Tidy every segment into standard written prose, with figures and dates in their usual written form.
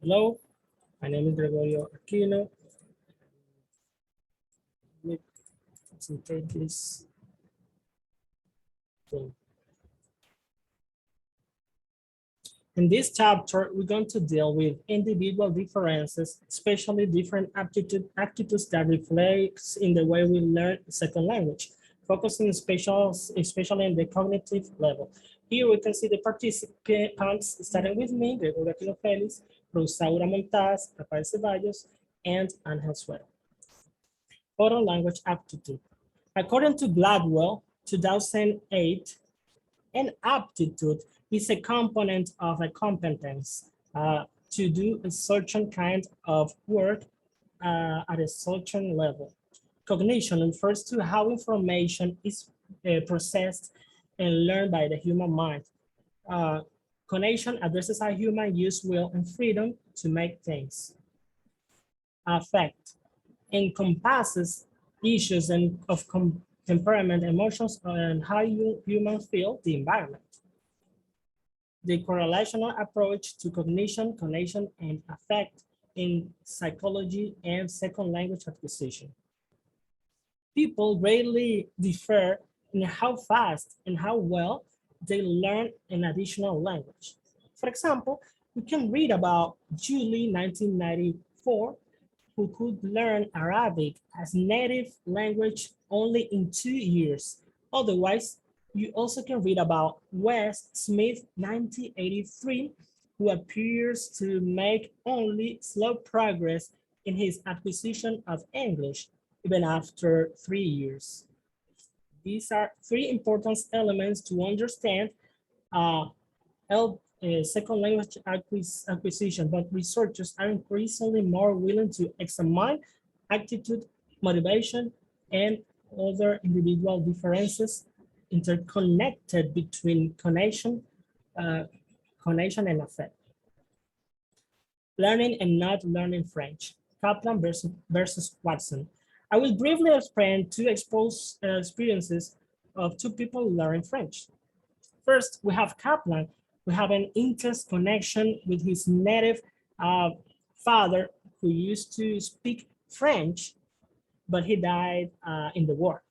Hello, my name is Gregorio Aquino. Let me concentrate this thing. In this chapter, we're going to deal with individual differences, especially different aptitudes that reflects in the way we learn a second language, focusing especially in the cognitive level. Here we can see the participants starting with me, Gregorio Aquino Félix, Rosaura Montaz, Rafael Ceballos, and Angel Suero. Foreign language aptitude. According to Gladwell, 2008, an aptitude is a component of a competence to do a certain kind of work at a certain level. Cognition refers to how information is processed and learned by the human mind. Cognition addresses our human use, will, and freedom to make things. Affect encompasses issues of temperament, emotions, and how humans feel the environment. The correlational approach to cognition, and affect in psychology and second language acquisition. People greatly differ in how fast and how well they learn an additional language. For example, we can read about Julie, 1994, who could learn Arabic as native language only in 2 years. Otherwise, you also can read about Wes Smith, 1983, who appears to make only slow progress in his acquisition of English, even after 3 years. These are three important elements to understand second language acquisition, but researchers are increasingly more willing to examine attitude, motivation, and other individual differences interconnected between connection and affect. Learning and not learning French. Kaplan versus Watson. I will briefly explain two experiences of two people learning French. First, we have Kaplan, who have an intense connection with his native father, who used to speak French, but he died in the war.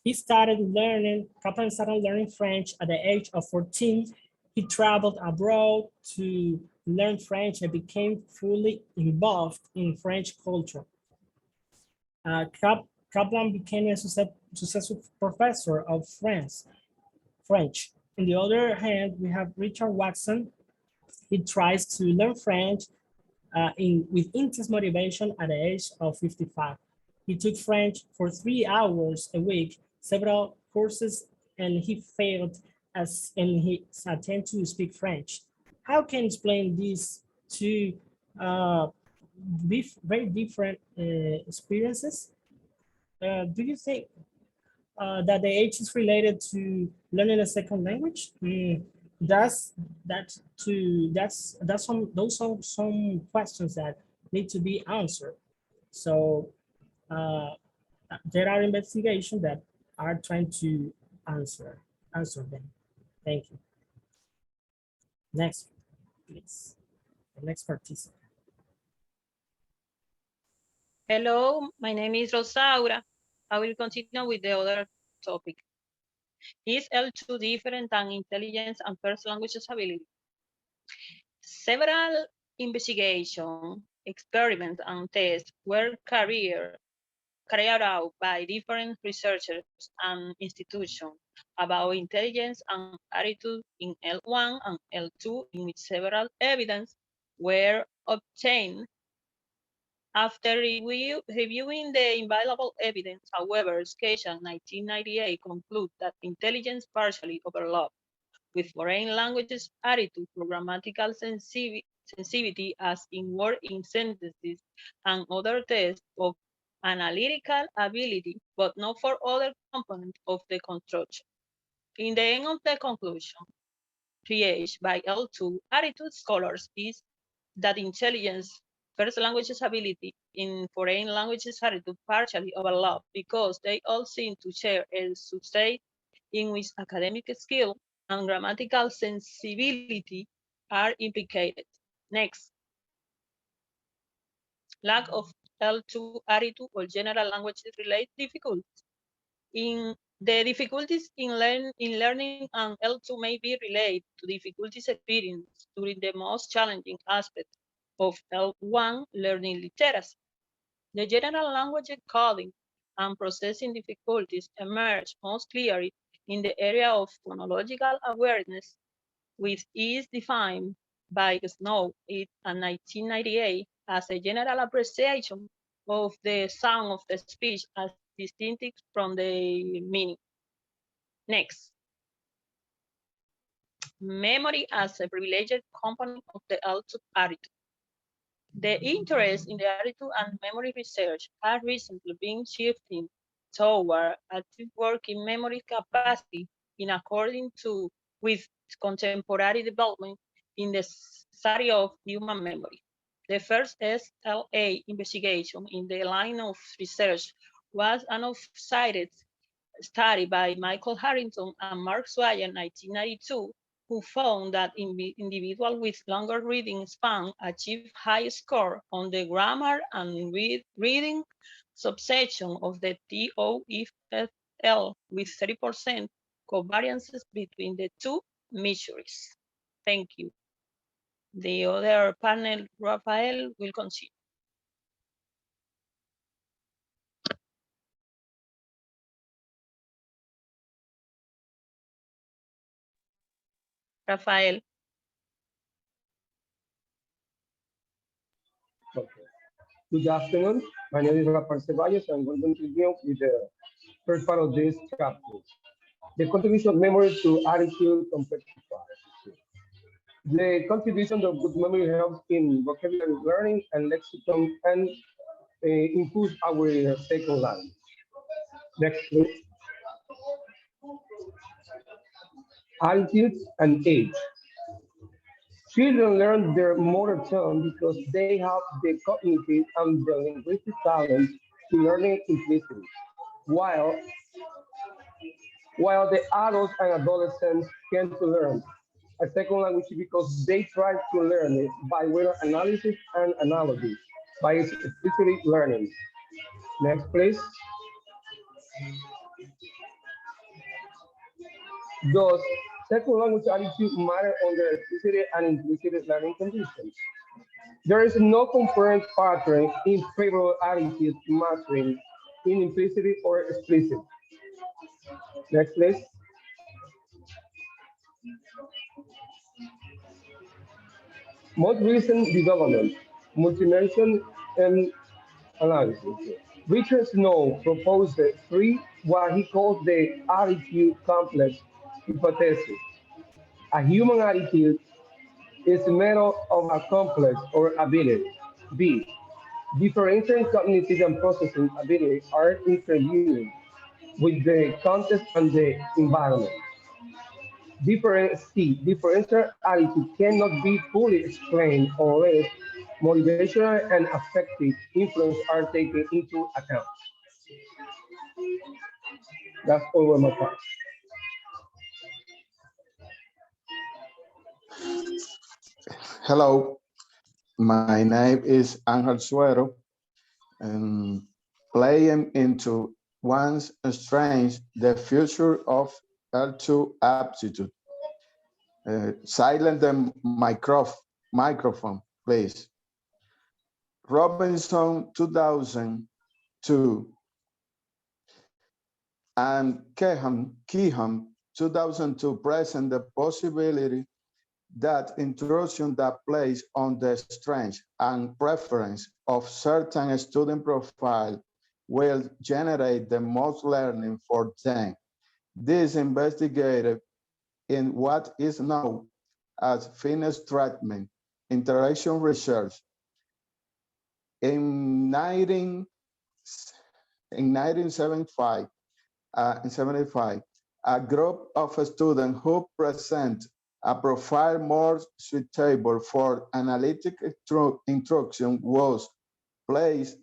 Kaplan started learning French at the age of 14. He traveled abroad to learn French and became fully involved in French culture. Kaplan became a successful professor of French. On the other hand, we have Richard Watson. He tries to learn French with intense motivation at the age of 55. He took French for 3 hours a week, several courses, and he failed in his attempt to speak French. How can you explain these two very different experiences? Do you think that the age is related to learning a second language? Those are some questions that need to be answered. So there are investigations that are trying to answer them. Thank you. Next, please. The next participant. Hello, my name is Rosaura. I will continue with the other topic. Is L2 different than intelligence and first language ability? Several investigations, experiments, and tests were carried out by different researchers and institutions about intelligence and attitude in L1 and L2, in which several evidence were obtained. After reviewing the available evidence, however, Skecha 1998 concluded that intelligence partially overlapped with foreign languages attitude for grammatical sensitivity as in word in sentences and other tests of analytical ability, but not for other components of the construction. In the end of the conclusion, reached by L2 attitude scholars is that intelligence, first languages ability in foreign languages attitude partially overlap because they all seem to share a substrate in which academic skill and grammatical sensibility are implicated. Next, lack of L2 attitude or general language related difficulties. In the difficulties in learning and L2 may be related to difficulties experienced during the most challenging aspect of L1 learning literacy. The general language encoding and processing difficulties emerge most clearly in the area of phonological awareness, which is defined by Snow in 1998 as a general appreciation of the sound of the speech as distinctive from the meaning. Next, memory as a privileged component of the attitude. The interest in the attitude and memory research has recently been shifting toward active working memory capacity in according to with contemporary development in the study of human memory. The first SLA investigation in the line of research was an off-cited study by Michael Harrington and Mark Swire in 1992, who found that individuals with longer reading span achieve high score on the grammar and reading subsection of the TOEFL with 30% covariances between the two measures. Thank you. The other panel, Rafael, will continue. Rafael. Okay. Good afternoon. My name is Rafael Ceballos, and we're going to begin with the first part of this chapter. The contribution of memory to attitude complexity. The contribution of good memory helps in vocabulary learning and lexicon and improves our second language. Next, please. Attitudes and age. Children learn their motor tongue because they have the cognitive and the linguistic talent to learn it implicitly, while, while the adults and adolescents tend to learn a second language because they try to learn it by way of analysis and analogy, by explicitly learning. Next, please. Thus, second language attitude matter under explicit and implicit learning conditions. There is no concurrent pattern in favor of attitude mastering in implicit or explicit. Next, please. Most recent development, multidimension and analysis. Richard Snow proposed what he calls the attitude complex hypothesis. A human attitude is made up of a complex or ability. B. Differential cognitive and processing ability are interviewed with the context and the environment. Differential attitude cannot be fully explained unless motivational and affective influence are taken into account. That's all my part. Hello, my name is Angel Suero, and playing into one's strange the future of L2 aptitude. Silent the microphone, please. Robinson 2002 and Kehan 2002 present the possibility that intrusion that plays on the strength and preference of certain student profile will generate the most learning for them. This investigated in what is known as fitness treatment interaction research. In 1975, a group of students who present a profile more suitable for analytic instruction was placed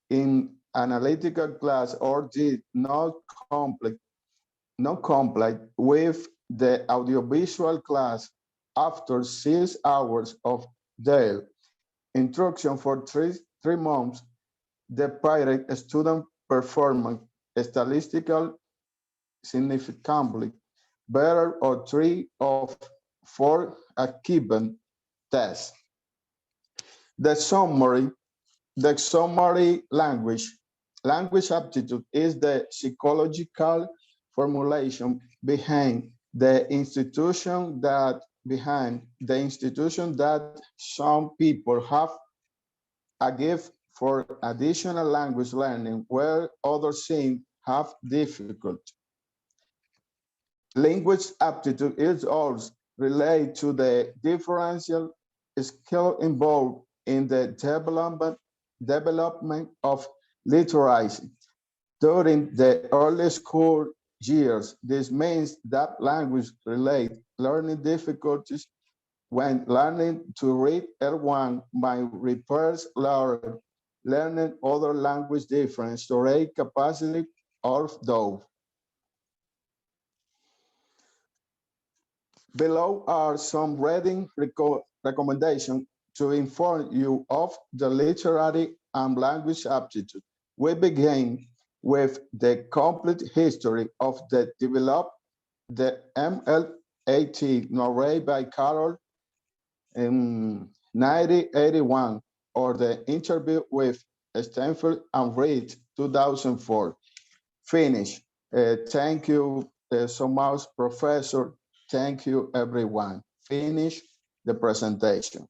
in analytical class or did not comply with the audiovisual class after 6 hours of daily instruction for three months, the pirate student performed statistical significantly better or 3 of 4 a given test. The summary language aptitude is the psychological formulation behind the institution that some people have a gift for additional language learning where others seem have difficulty. Language aptitude is also related to the differential skill involved in the development of literacy. During the early school years, this means that language-related learning difficulties when learning to read L1 might reverse learning other language different storage capacity of those. Below are some reading recommendations to inform you of the literary and language aptitude. We begin with the complete history of the MLAT narrated by Carol in 1981, or the interview with Stanford and Reed 2004. Finish. Thank you so much, Professor. Thank you, everyone. Finish the presentation.